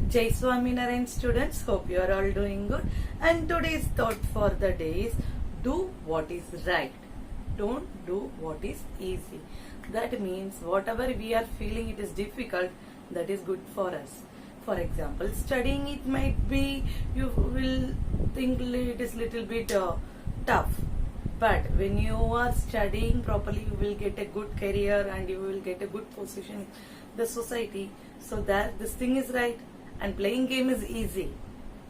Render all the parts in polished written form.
Jai Swaminarayan students, hope you are all doing good. And today's thought for the day is do what is right. Don't do what is easy. That means whatever we are feeling it is difficult, that is good for us. For example, studying it might be, you will think it is little bit tough. But when you are studying properly, you will get a good career and you will get a good position in the society. So that this thing is right. And playing game is easy.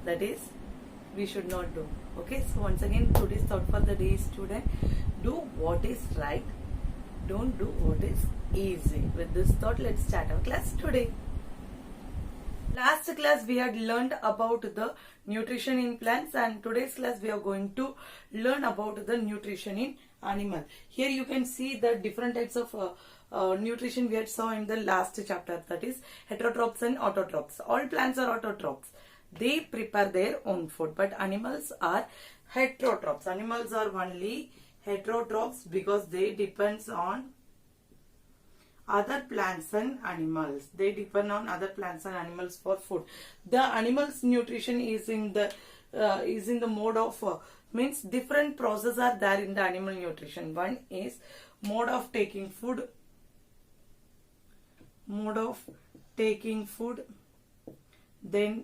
That is, we should not do. Okay, so once again, today's thought for the day is student, do what is right. Don't do what is easy. With this thought, let's start our class today. Last class we had learned about the nutrition in plants, and today's class we are going to learn about the nutrition in animal. Here you can see the different types of nutrition we had saw in the last chapter, that is heterotrophs and autotrophs. All plants are autotrophs. They prepare their own food, but animals are heterotrophs. Animals are only heterotrophs because they depends on other plants and animals. They depend on other plants and animals for food. The animal's nutrition is in the mode of means different processes are there in the animal nutrition. One is mode of taking food, then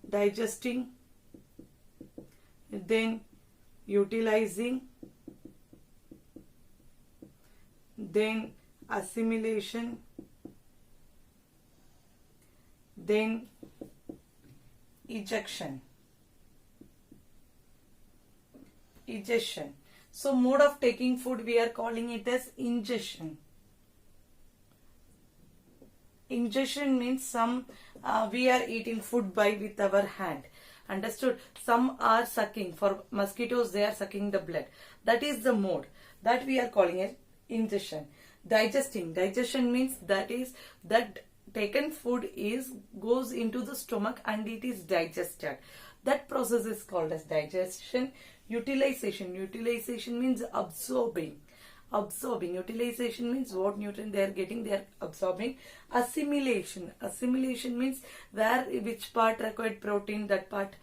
digesting, then utilizing, then assimilation, then ejection. So mode of taking food, we are calling it as ingestion. Ingestion means we are eating food with our hand. Understood? Some are sucking. For mosquitoes, they are sucking the blood. That is the mode that we are calling it ingestion. Digestion means that taken food goes into the stomach and it is digested. That process is called as digestion. Utilization means absorbing. Utilization means what nutrient they are getting, they are absorbing. Assimilation means which part required protein, that part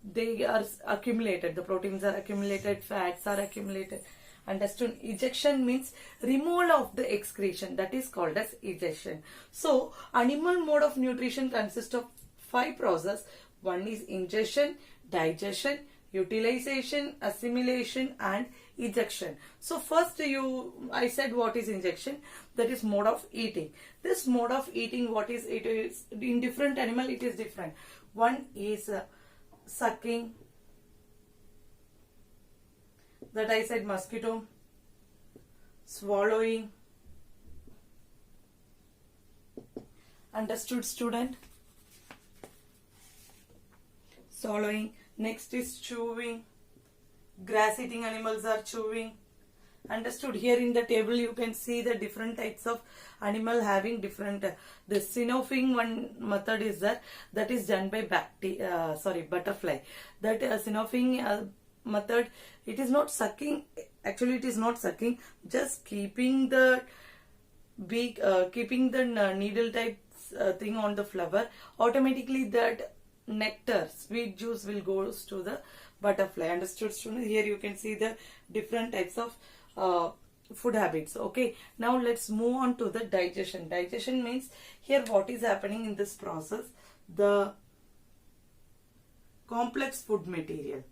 they are accumulated. The proteins are accumulated, fats are accumulated. Understood? Ejection means removal of the excretion. That is called as ejection. So animal mode of nutrition consists of 5 processes. One is ingestion, digestion, utilization, assimilation and ejection. So first I said what is injection, that is mode of eating. This mode of eating, it is in different animal it is different. One is sucking, that I said mosquito, swallowing. Understood, student? Swallowing. Next is chewing. Grass eating animals are chewing. Understood? Here in the table you can see the different types of animal having different the sniffing one method is there, that is done by butterfly. That sniffing method, it is not sucking. Actually it is not sucking, just keeping the needle type thing on the flower. Automatically that nectar, sweet juice will go to the butterfly. Understood, students? Here you can see the different types of food habits. Okay, now let's move on to the digestion. Digestion means here what is happening in this process, the complex food material.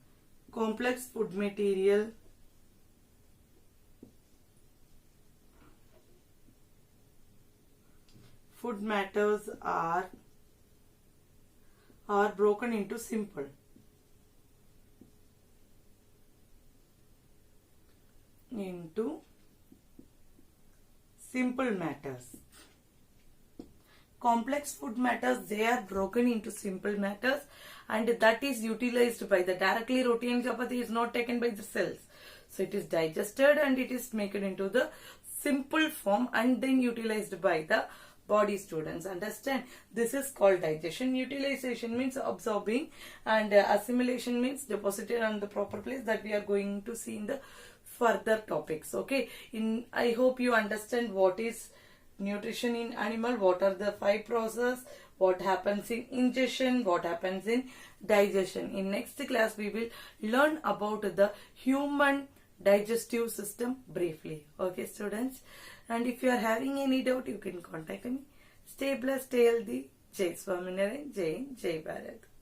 Food matters are broken into simple matters. Complex food matters, they are broken into simple matters, and that is utilized by the directly roti and chapati is not taken by the cells. So it is digested and it is made into the simple form and then utilized by the body, students. Understand? This is called digestion. Utilization means absorbing, and assimilation means deposited on the proper place, that we are going to see in the further topics. Okay, I hope you understand what is nutrition in animal, what are the 5 process, what happens in ingestion, what happens in digestion. In next class we will learn about the human digestive system briefly. Okay students, and if you are having any doubt you can contact me. Stay blessed, stay healthy. Jai Swaminarayan, Jai Hind, Jai Bharat.